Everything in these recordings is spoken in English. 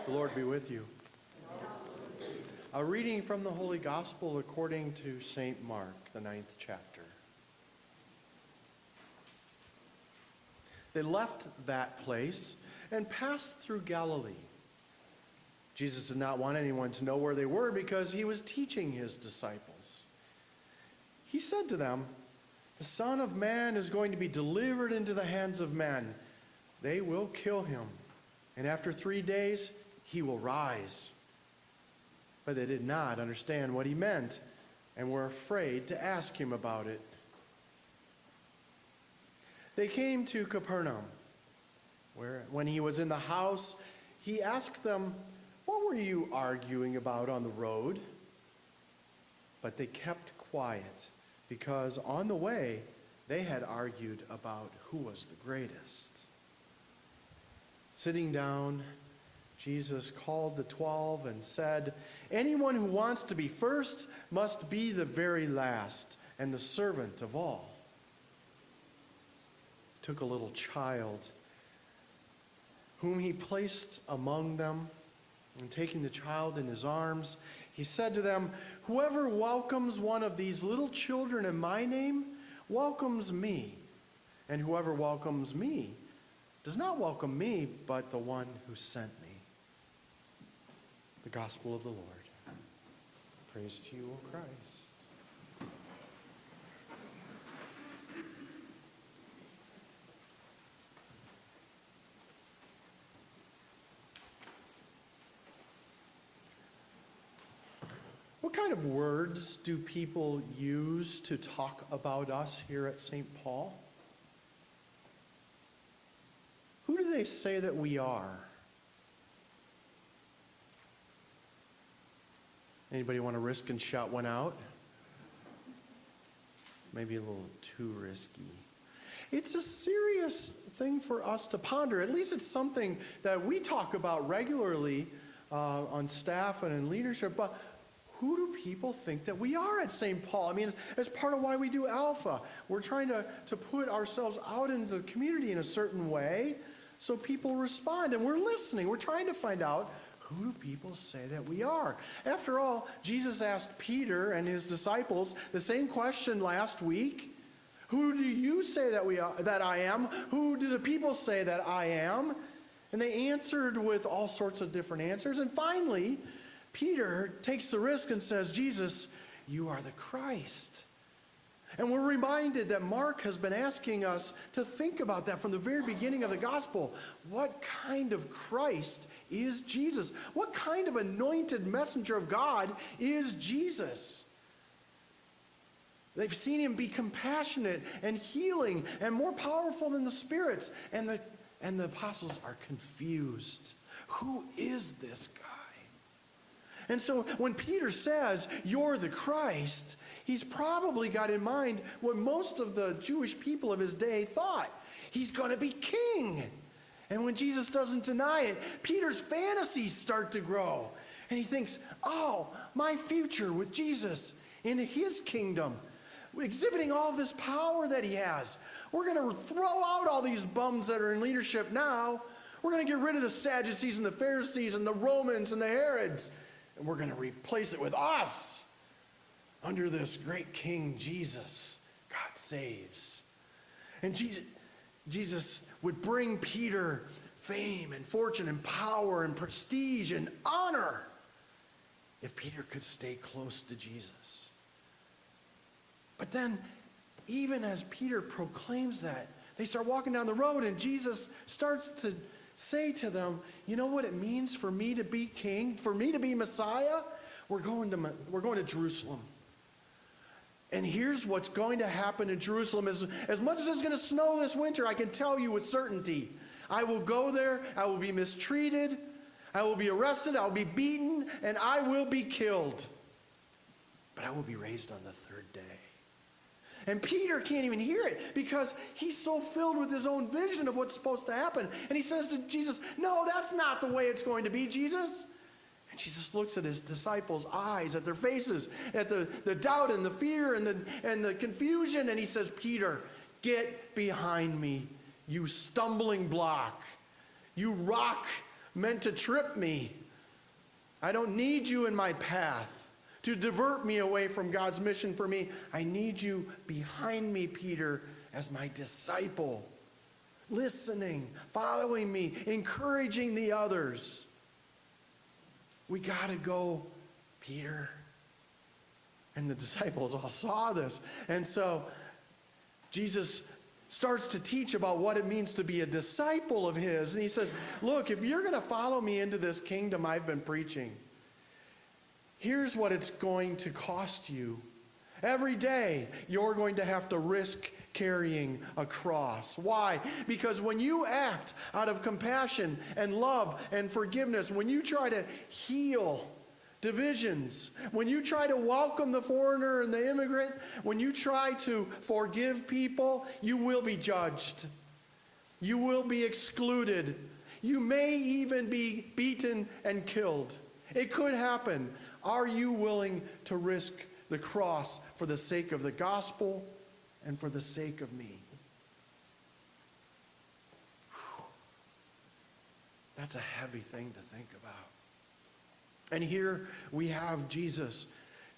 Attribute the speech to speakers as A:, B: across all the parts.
A: The Lord be with you. A reading from the Holy Gospel according to St. Mark, the 9th chapter. They left that place and passed through Galilee. Jesus did not want anyone to know where they were because he was teaching his disciples. He said to them, "The Son of Man is going to be delivered into the hands of men. They will kill him, and after 3 days he will rise." But they did not understand what he meant and were afraid to ask him about it. They came to Capernaum, where when he was in the house, he asked them, "What were you arguing about on the road?" But they kept quiet, because on the way they had argued about who was the greatest. Sitting down, Jesus called the 12 and said, "Anyone who wants to be first must be the very last and the servant of all." He took a little child, whom he placed among them, and taking the child in his arms, he said to them, "Whoever welcomes one of these little children in my name welcomes me, and whoever welcomes me does not welcome me, but the one who sent me." The Gospel of the Lord. Praise to you, O Christ. What kind of words do people use to talk about us here at St. Paul? Who do they say that we are? Anybody want to risk and shout one out? Maybe a little too risky. It's a serious thing for us to ponder. At least it's something that we talk about regularly on staff and in leadership. But who do people think that we are at St. Paul? I mean, as part of why we do Alpha, we're trying to put ourselves out into the community in a certain way so people respond. And we're listening. We're trying to find out, who do people say that we are? After all, Jesus asked Peter and his disciples the same question last week. Who do you say that I am? Who do the people say that I am? And they answered with all sorts of different answers. And finally, Peter takes the risk and says, "Jesus, you are the Christ." And we're reminded that Mark has been asking us to think about that from the very beginning of the gospel. What kind of Christ is Jesus? What kind of anointed messenger of God is Jesus? They've seen him be compassionate and healing and more powerful than the spirits. And the apostles are confused. Who is this guy? And so when Peter says, "You're the Christ," he's probably got in mind what most of the Jewish people of his day thought. He's going to be king. And when Jesus doesn't deny it, Peter's fantasies start to grow. And he thinks, "Oh, my future with Jesus in his kingdom, exhibiting all this power that he has. We're going to throw out all these bums that are in leadership now. We're going to get rid of the Sadducees and the Pharisees and the Romans and the Herods. And we're going to replace it with us under this great King Jesus. God saves." And Jesus would bring Peter fame and fortune and power and prestige and honor if Peter could stay close to Jesus. But then, even as Peter proclaims that, they start walking down the road and Jesus starts to say to them, "You know what it means for me to be king, for me to be Messiah? We're going to Jerusalem. And here's what's going to happen in Jerusalem. As much as it's going to snow this winter, I can tell you with certainty, I will go there, I will be mistreated, I will be arrested, I will be beaten, and I will be killed. But I will be raised on the third day." And Peter can't even hear it because he's so filled with his own vision of what's supposed to happen. And he says to Jesus, "No, that's not the way it's going to be, Jesus." And Jesus looks at his disciples' eyes, at their faces, at the doubt and the fear and the confusion. And he says, "Peter, get behind me, you stumbling block. You rock meant to trip me. I don't need you in my path to divert me away from God's mission for me. I need you behind me, Peter, as my disciple, listening, following me, encouraging the others. We got to go, Peter. And the disciples all saw this. And so Jesus starts to teach about what it means to be a disciple of his. And he says, look, if you're going to follow me into this kingdom I've been preaching, here's what it's going to cost you. Every day, you're going to have to risk carrying a cross. Why? Because when you act out of compassion and love and forgiveness, when you try to heal divisions, when you try to welcome the foreigner and the immigrant, when you try to forgive people, you will be judged. You will be excluded. You may even be beaten and killed. It could happen. Are you willing to risk the cross for the sake of the gospel and for the sake of me? Whew. That's a heavy thing to think about. And here we have Jesus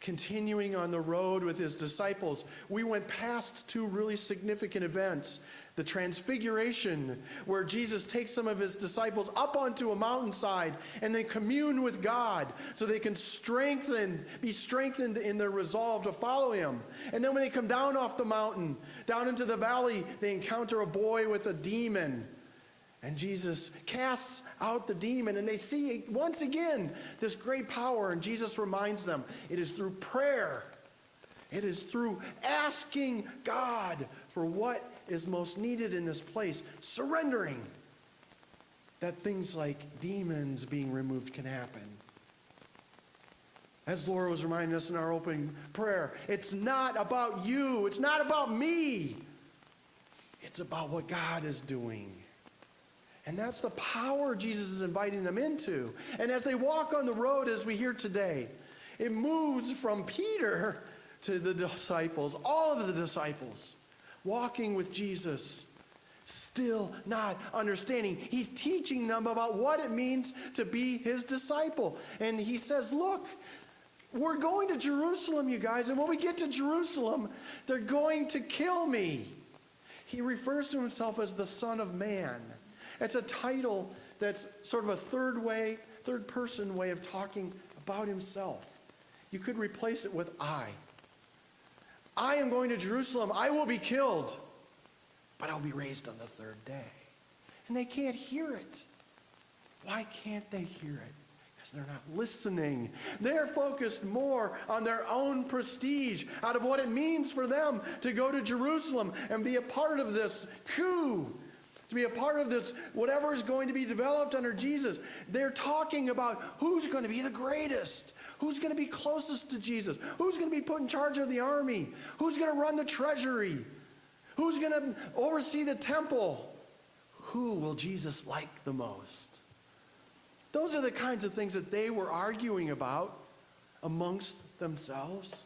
A: continuing on the road with his disciples. We went past two really significant events. The Transfiguration, where Jesus takes some of his disciples up onto a mountainside and they commune with God so they can be strengthened in their resolve to follow him. And then when they come down off the mountain, down into the valley, they encounter a boy with a demon. And Jesus casts out the demon, and they see once again this great power. And Jesus reminds them, it is through prayer, it is through asking God for what is most needed in this place, surrendering, that things like demons being removed can happen. As Laura was reminding us in our opening prayer, it's not about you, it's not about me, it's about what God is doing. And that's the power Jesus is inviting them into. And as they walk on the road, as we hear today, it moves from Peter to the disciples, all of the disciples, walking with Jesus, still not understanding. He's teaching them about what it means to be his disciple. And he says, look, we're going to Jerusalem, you guys, and when we get to Jerusalem, they're going to kill me. He refers to himself as the Son of Man. It's a title that's sort of a third person way of talking about himself. You could replace it with I. I am going to Jerusalem. I will be killed, but I'll be raised on the third day. And they can't hear it. Why can't they hear it? Because they're not listening. They're focused more on their own prestige, out of what it means for them to go to Jerusalem and be a part of this coup, to be a part of this, whatever is going to be developed under Jesus. They're talking about who's going to be the greatest, who's going to be closest to Jesus, who's going to be put in charge of the army, who's going to run the treasury, who's going to oversee the temple, who will Jesus like the most? Those are the kinds of things that they were arguing about amongst themselves.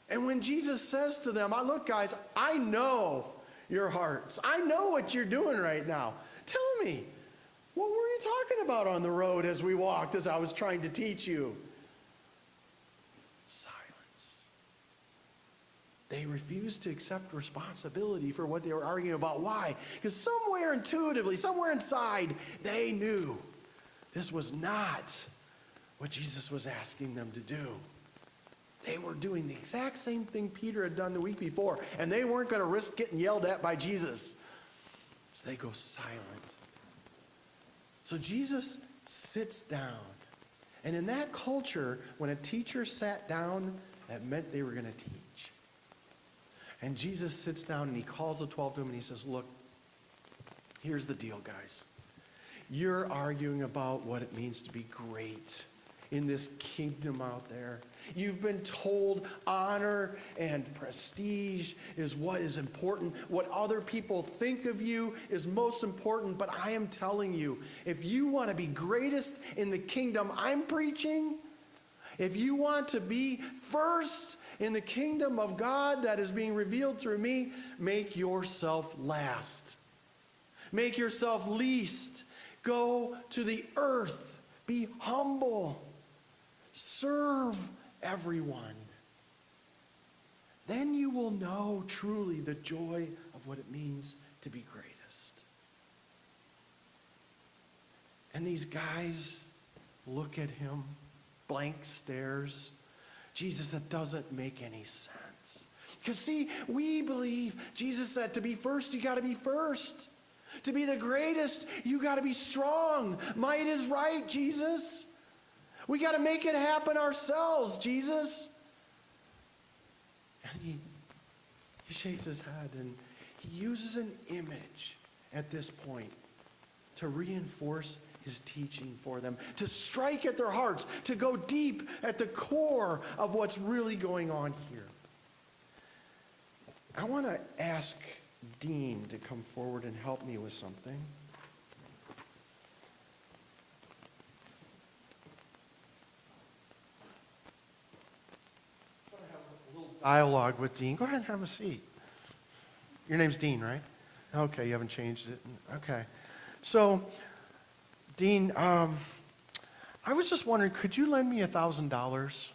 A: And when Jesus says to them, look guys, I know your hearts. I know what you're doing right now. Tell me, what were you talking about on the road as we walked, as I was trying to teach you? Silence. They refused to accept responsibility for what they were arguing about. Why? Because somewhere intuitively, somewhere inside, they knew this was not what Jesus was asking them to do. They were doing the exact same thing Peter had done the week before, and they weren't going to risk getting yelled at by Jesus. So they go silent. So Jesus sits down. And in that culture, when a teacher sat down, that meant they were going to teach. And Jesus sits down and he calls the 12 to him and he says, look, here's the deal, guys. You're arguing about what it means to be great in this kingdom out there. You've been told honor and prestige is what is important. What other people think of you is most important. But I am telling you, if you want to be greatest in the kingdom I'm preaching, if you want to be first in the kingdom of God that is being revealed through me, make yourself last. Make yourself least. Go to the earth. Be humble. Serve everyone. Then you will know truly the joy of what it means to be greatest. And these guys look at him, blank stares. Jesus, that doesn't make any sense. Because see, we believe Jesus said to be first, you got to be first. To be the greatest, you got to be strong. Might is right, Jesus. We got to make it happen ourselves, Jesus. And he shakes his head and he uses an image at this point to reinforce his teaching for them, to strike at their hearts, to go deep at the core of what's really going on here. I want to ask Dean to come forward and help me with something. I want to have a little dialogue with Dean. Go ahead and have a seat. Your name's Dean, right? Okay, you haven't changed it. Okay. So, Dean, I was just wondering, could you lend me $1,000?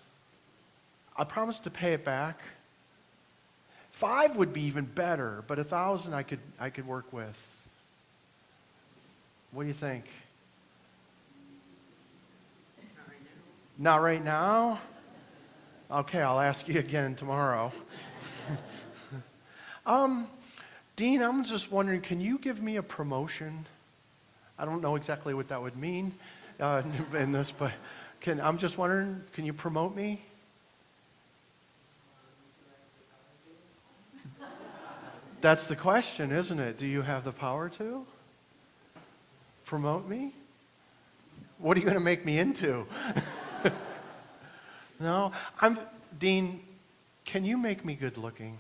A: I promise to pay it back. 5 would be even better, but 1,000 I could work with. What do you think? Not right now? Okay, I'll ask you again tomorrow. Dean, I'm just wondering, can you give me a promotion? I don't know exactly what that would mean in this, but I'm just wondering, can you promote me? That's the question, isn't it? Do you have the power to promote me? What are you going to make me into? No, Dean, can you make me good looking?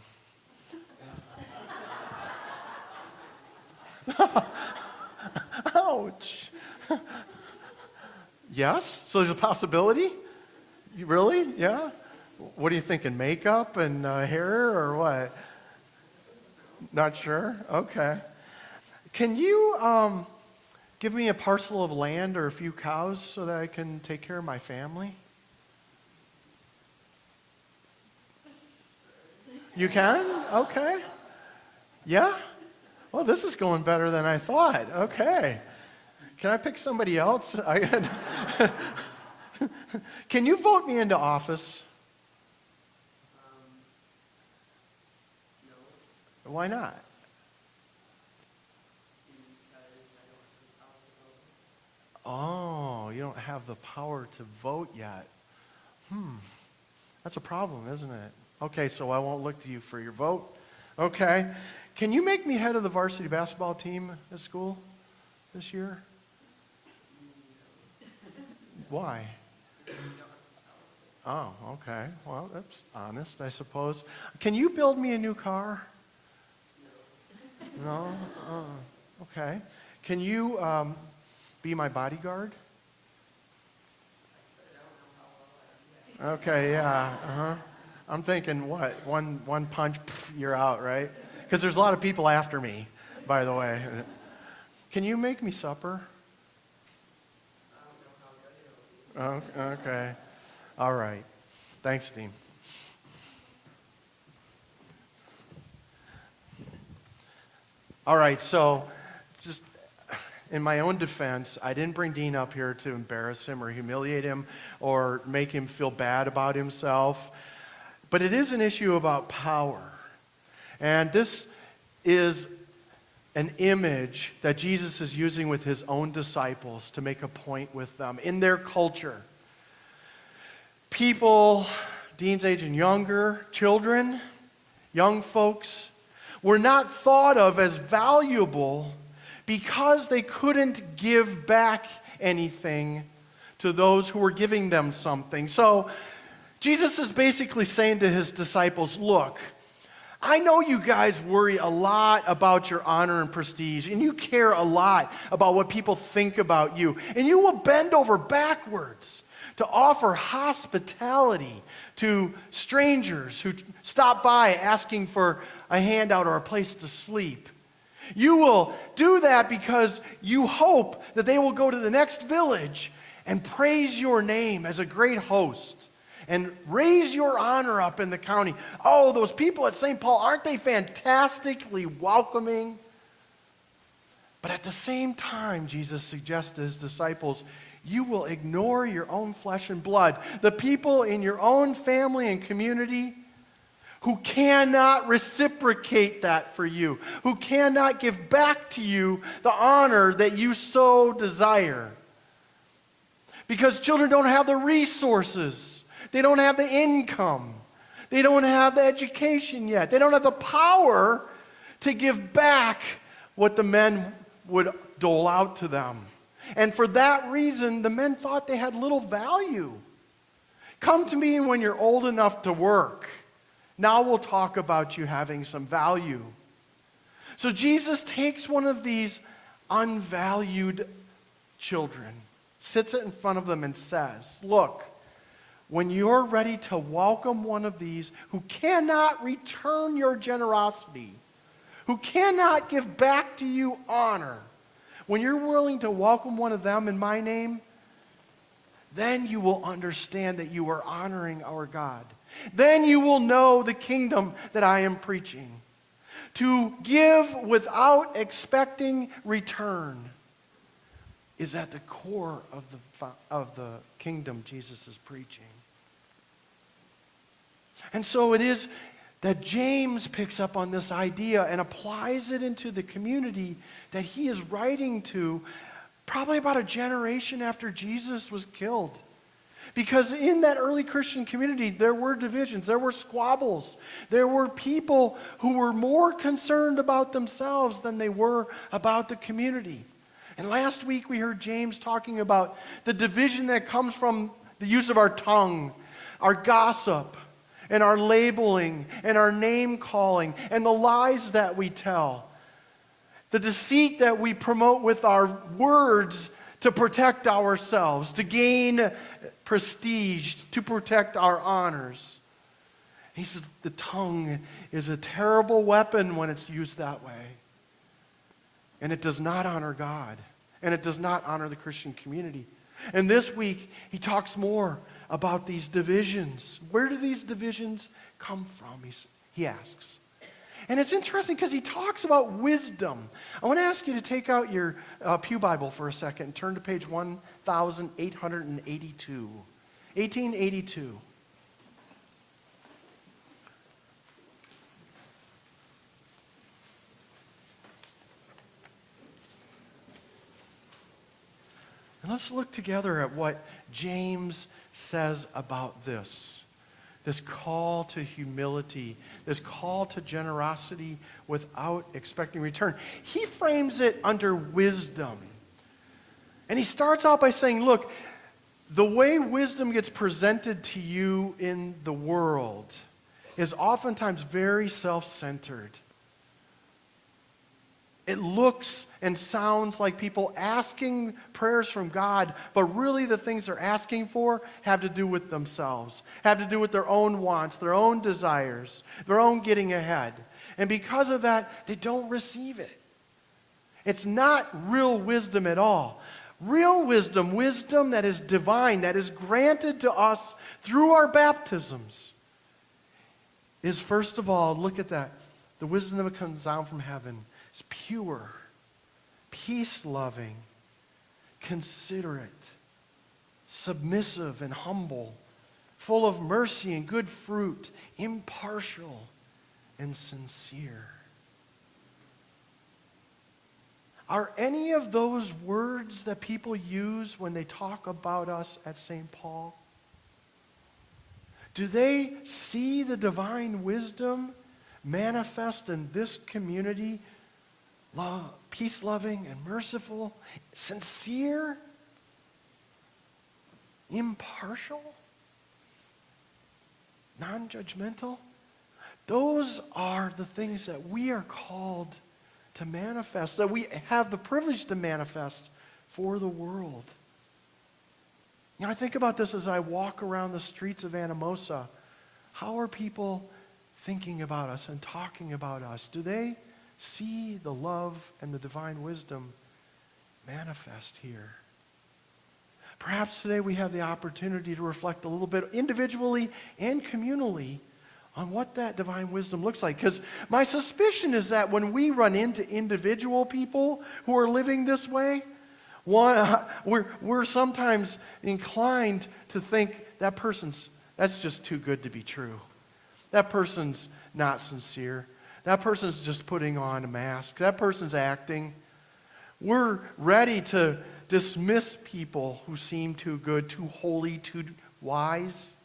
A: Ouch. Yes? So there's a possibility? Really? Yeah? What are you thinking? Makeup and hair or what? Not sure? Okay. Can you give me a parcel of land or a few cows so that I can take care of my family? You can? Okay. Yeah? Well, this is going better than I thought. Okay. Can I pick somebody else? Can you vote me into office? No. Why not? Oh, you don't have the power to vote yet. That's a problem, isn't it? Okay, so I won't look to you for your vote. Okay. Can you make me head of the varsity basketball team at school this year? Why? Oh, okay. Well, that's honest, I suppose. Can you build me a new car? No? Okay. Can you be my bodyguard? Okay, yeah. I'm thinking, what? One punch, you're out, right? Because there's a lot of people after me, by the way. Can you make me supper? Oh, okay. All right. Thanks, Dean. All right, so just in my own defense, I didn't bring Dean up here to embarrass him or humiliate him or make him feel bad about himself. But it is an issue about power. And this is an image that Jesus is using with his own disciples to make a point with them in their culture. People, Dean's age and younger, children, young folks, were not thought of as valuable because they couldn't give back anything to those who were giving them something. So Jesus is basically saying to his disciples, look, I know you guys worry a lot about your honor and prestige, and you care a lot about what people think about you, and you will bend over backwards to offer hospitality to strangers who stop by asking for a handout or a place to sleep. You will do that because you hope that they will go to the next village and praise your name as a great host and raise your honor up in the county. Oh, those people at St. Paul, aren't they fantastically welcoming? But at the same time, Jesus suggests to his disciples, you will ignore your own flesh and blood, the people in your own family and community who cannot reciprocate that for you, who cannot give back to you the honor that you so desire. Because children don't have the resources, they don't have the income, they don't have the education yet, they don't have the power to give back what the men would dole out to them. And for that reason, the men thought they had little value. Come to me when you're old enough to work. Now we'll talk about you having some value. So Jesus takes one of these unvalued children, sits it in front of them and says, look, when you're ready to welcome one of these who cannot return your generosity, who cannot give back to you honor, when you're willing to welcome one of them in my name, then you will understand that you are honoring our God. Then you will know the kingdom that I am preaching. To give without expecting return is at the core of the kingdom Jesus is preaching. And so it is that James picks up on this idea and applies it into the community that he is writing to probably about a generation after Jesus was killed. Because in that early Christian community, there were divisions, there were squabbles, there were people who were more concerned about themselves than they were about the community. And last week we heard James talking about the division that comes from the use of our tongue, our gossip, and our labeling, and our name calling, and the lies that we tell. The deceit that we promote with our words to protect ourselves, to gain prestige, to protect our honors. He says the tongue is a terrible weapon when it's used that way. And it does not honor God. And it does not honor the Christian community. And this week, he talks more about these divisions. Where do these divisions come from? He asks. And it's interesting because he talks about wisdom. I want to ask you to take out your Pew Bible for a second and turn to page 1882. 1882. And let's look together at what James says about this call to humility, this call to generosity without expecting return. He frames it under wisdom. And he starts out by saying, look, the way wisdom gets presented to you in the world is oftentimes very self-centered. It looks and sounds like people asking prayers from God, but really the things they're asking for have to do with themselves, have to do with their own wants, their own desires, their own getting ahead. And because of that, they don't receive it. It's not real wisdom at all. Real wisdom, wisdom that is divine, that is granted to us through our baptisms, is first of all, look at that, the wisdom that comes down from heaven. It's pure, peace-loving, considerate, submissive and humble, full of mercy and good fruit, impartial and sincere. Are any of those words that people use when they talk about us at St. Paul? Do they see the divine wisdom manifest in this community? Love, peace-loving and merciful, sincere, impartial, non-judgmental. Those are the things that we are called to manifest, that we have the privilege to manifest for the world. You know, I think about this as I walk around the streets of Anamosa. How are people thinking about us and talking about us? Do they see the love and the divine wisdom manifest here. Perhaps today we have the opportunity to reflect a little bit individually and communally on what that divine wisdom looks like. Because my suspicion is that when we run into individual people who are living this way, we're sometimes inclined to think that's just too good to be true. That person's not sincere. That person's just putting on a mask. That person's acting. We're ready to dismiss people who seem too good, too holy, too wise.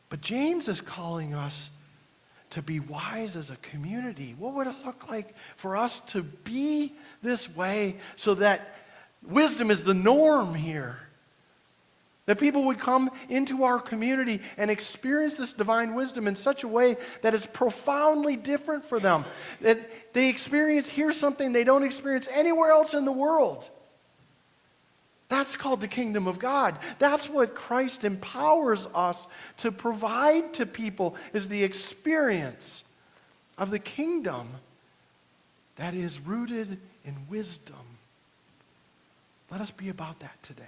A: But James is calling us to be wise as a community. What would it look like for us to be this way so that wisdom is the norm here? That people would come into our community and experience this divine wisdom in such a way that is profoundly different for them. That they experience here something they don't experience anywhere else in the world. That's called the kingdom of God. That's what Christ empowers us to provide to people, is the experience of the kingdom that is rooted in wisdom. Let us be about that today.